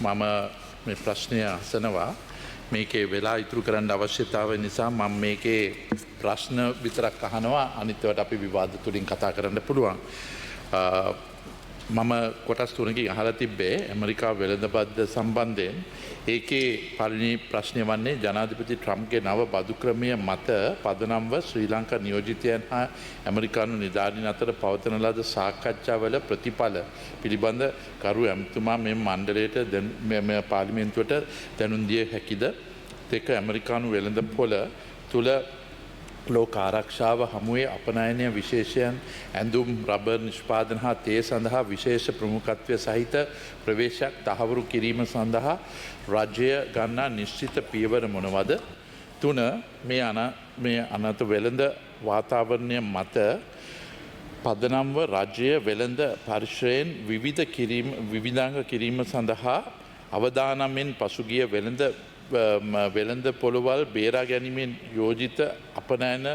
මම මේ ප්‍රශ්නය අසනවා. මේකේ වෙලා ඉතුරු කරන්න අවශ්‍යතාවය නිසා මම මේකේ ප්‍රශ්න විතරක් අහනවා. අනිත් ඒවාට අපි විවාද තුලින් කතා කරන්න පුළුවන්. මම කොටස් තුනකින් අහලා තිබ්බේ ඇමරිකාව වෙළඳපොළ සම්බන්ධයෙන්. ඒකේ පළවෙනි ප්‍රශ්නය වන්නේ ජනාධිපති ට්‍රම්ප්ගේ නව බදු ක්‍රමය මත පදනම්ව ශ්‍රී ලංකා නියෝජිතයන් හා ඇමරිකානු නිලධාරීන් අතර පවතින ලද සාකච්ඡාවල ප්‍රතිඵල පිළිබඳ කරු ඇමතුමා මේ මණ්ඩලයට මේ පාර්ලිමේන්තුවට දැනුම් දිය හැකිද? දෙක ඇමරිකානු වෙළඳපොළ තුල ලෝක ආරක්ෂාව හමුවේ අපනයනය විශේෂයන් ඇඳුම් රබර් නිෂ්පාදන හා තේ සඳහා විශේෂ ප්‍රමුඛත්වය සහිත ප්‍රවේශයක් තහවුරු කිරීම සඳහා රජය ගන්නා නිශ්චිත පියවර මොනවද? තුන මේ අනත වෙළඳ වාතාවරණය මත පදනම්ව රජය වෙළඳ පරිශ්‍රයෙන් විවිධාංග කිරීම සඳහා අවදානමෙන් පසුගිය වෙළඳ පොළවල් බේරා ගැනීමෙන් යෝජිත අපනයන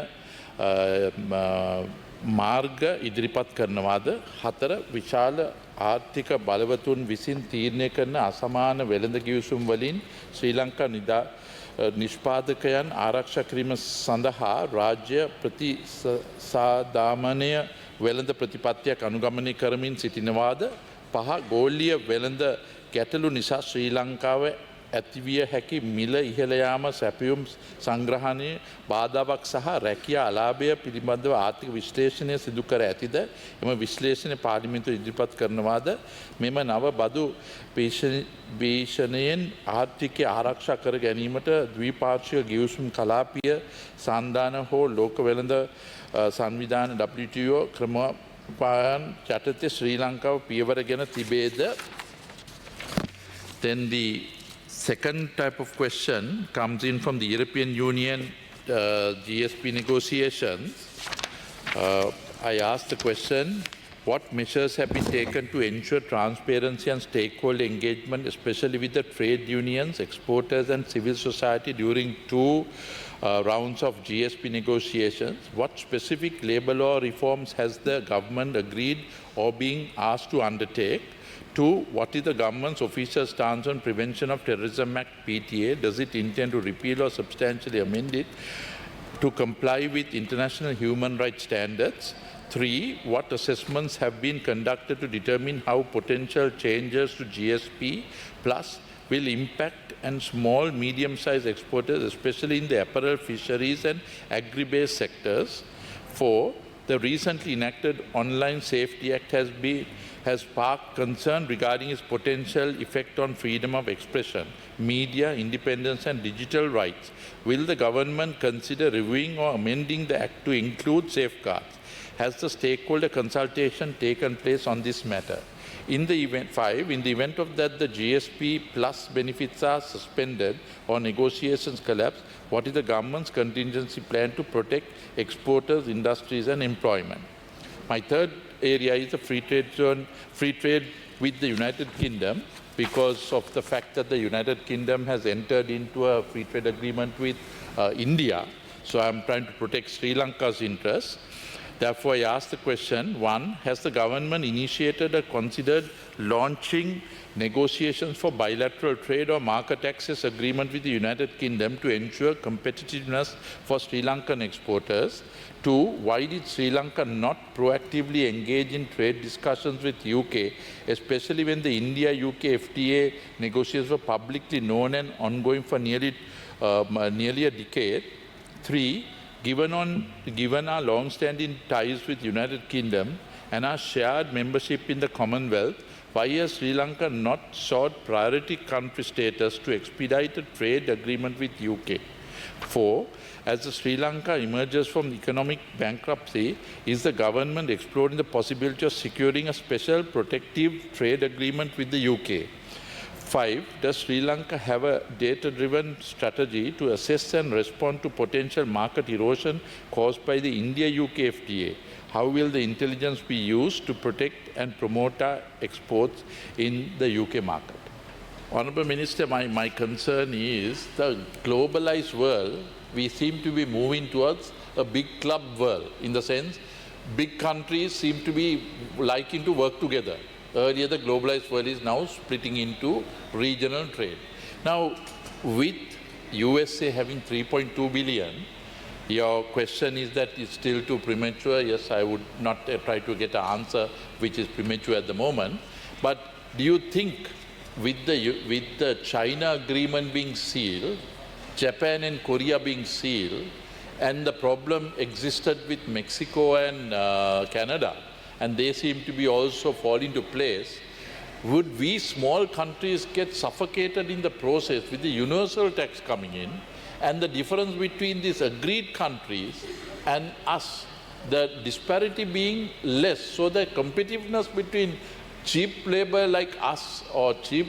මාර්ග ඉදිරිපත් කරනවාද? හතර විශාල ආර්ථික බලවතුන් විසින් තීරණය කරන අසමාන වෙළඳ ගිවිසුම් වලින් ශ්‍රී ලංකා නිෂ්පාදකයන් ආරක්ෂා කිරීම සඳහා රාජ්‍ය ප්‍රතිසාදාමනය වෙළඳ ප්‍රතිපත්තියක් අනුගමනය කරමින් සිටිනවාද? පහ ගෝලීය වෙළඳ ගැටලු නිසා ශ්‍රී ලංකාව ඇතිවිය හැකි මිල ඉහළ යාම සැපයුම් සංග්‍රහණයේ බාධාවක් සහ රැකියා අලාභය පිළිබඳව ආර්ථික විශ්ලේෂණය සිදු කර ඇතිද? එම විශ්ලේෂණය පාර්ලිමේන්තුව ඉදිරිපත් කරනවාද? මෙම නව බදු භීෂණයෙන් ආර්ථිකය ආරක්ෂා කර ගැනීමට ද්විපාර්ශ්වික ගිවිසුම් කලාපීය සන්ධාන හෝ ලෝක වෙළඳ සංවිධාන WTO ක්‍රමපායන් යටතේ ශ්‍රී ලංකාව පියවර ගෙන තිබේද? Then the second type of question comes in from the European Union GSP negotiations. I asked the question, what measures have been taken to ensure transparency and stakeholder engagement, especially with the trade unions, exporters and civil society during two rounds of GSP negotiations? What specific labour law reforms has the government agreed or being asked to undertake? Two, what is the government's official stance on Prevention of Terrorism Act PTA? Does it intend to repeal or substantially amend it to comply with international human rights standards? Three, what assessments have been conducted to determine how potential changes to GSP Plus will impact and small medium-sized exporters, especially in the apparel, fisheries and agri-based sectors? Four, the recently enacted Online Safety Act has sparked concern regarding its potential effect on freedom of expression, media independence and digital rights. Will the government consider reviewing or amending the Act to include safeguards? Has the stakeholder consultation taken place on this matter? In the event of that the GSP Plus benefits are suspended or negotiations collapse, what is the government's contingency plan to protect exporters, industries and employment? My third area is the free trade with the United Kingdom, because of the fact that the United Kingdom has entered into a free trade agreement with India. So I'm trying to protect Sri Lanka's interests. Therefore, I ask the question, one, has the government initiated or considered launching negotiations for bilateral trade or market access agreement with the United Kingdom to ensure competitiveness for Sri Lankan exporters? Two, why did Sri Lanka not proactively engage in trade discussions with UK, especially when the India-UK FTA negotiations were publicly known and ongoing for nearly a decade? Three, given our long-standing ties with the United Kingdom and our shared membership in the Commonwealth, why has Sri Lanka not sought priority country status to expedite a trade agreement with UK? Four, as Sri Lanka emerges from economic bankruptcy, is the government exploring the possibility of securing a special protective trade agreement with the UK? Five, does Sri Lanka have a data-driven strategy to assess and respond to potential market erosion caused by the India-UK FTA? How will the intelligence be used to protect and promote our exports in the UK market? Honourable Minister, my concern is the globalized world, we seem to be moving towards a big club world, in the sense big countries seem to be liking to work together. earlier the globalized world is now splitting into regional trade. Now, with USA having 3.2 billion, your question is that it's still too premature. Yes, I would not try to get an answer which is premature at the moment. But do you think with the China agreement being sealed, Japan and Korea being sealed, and the problem existed with Mexico and Canada, and they seem to be also fall into place, would we small countries get suffocated in the process with the universal tax coming in, and the difference between these agreed countries and us, the disparity being less, so the competitiveness between cheap labor like us or cheap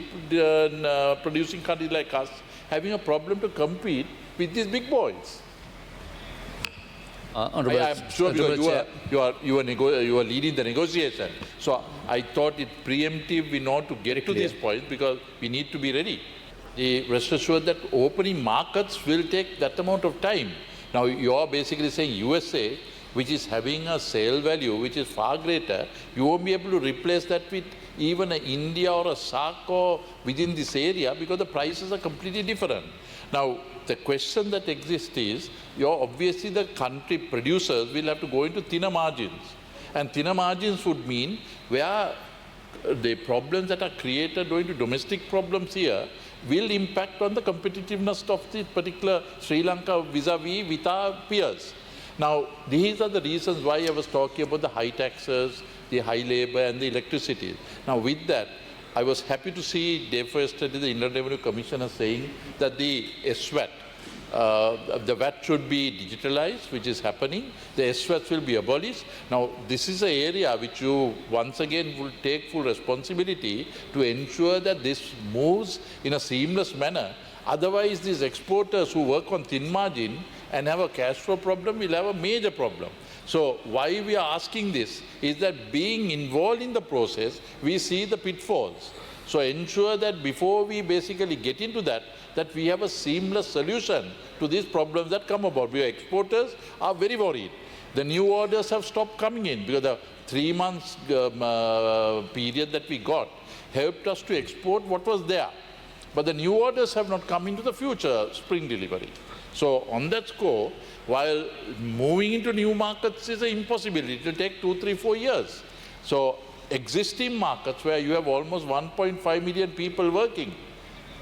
producing countries like us having a problem to compete with these big boys? I'm sure you are leading the negotiation. So I thought it preemptive we not to get to this point because we need to be ready. Rest assured that opening markets will take that amount of time. Now you are basically saying USA, which is having a sale value which is far greater, you won't be able to replace that with even an India or a SAARC or within this area because the prices are completely different. Now, the question that exists is, obviously the country producers will have to go into thinner margins. And thinner margins would mean where the problems that are created owing to domestic problems here will impact on the competitiveness of the particular Sri Lanka vis-a-vis with our peers. Now, these are the reasons why I was talking about the high taxes, the high labor and the electricity. Now, with that, I was happy to see day before yesterday the Inland Revenue Commissioner saying that the SWAT, the VAT should be digitalized, which is happening. The SWAT will be abolished. Now, this is an area which you once again will take full responsibility to ensure that this moves in a seamless manner. Otherwise, these exporters who work on thin margin and have a cash flow problem will have a major problem. So why we are asking this is that being involved in the process, we see the pitfalls. So ensure that before we basically get into that we have a seamless solution to these problems that come about. We exporters are very worried. The new orders have stopped coming in because the 3 months period that we got helped us to export what was there. But the new orders have not come into the future spring delivery. So on that score, while moving into new markets is an impossibility, it will take 2, 3, 4 years. So existing markets where you have almost 1.5 million people working,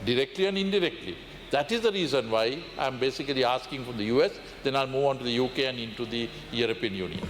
directly and indirectly, that is the reason why I'm basically asking for the US, then I'll move on to the UK and into the European Union.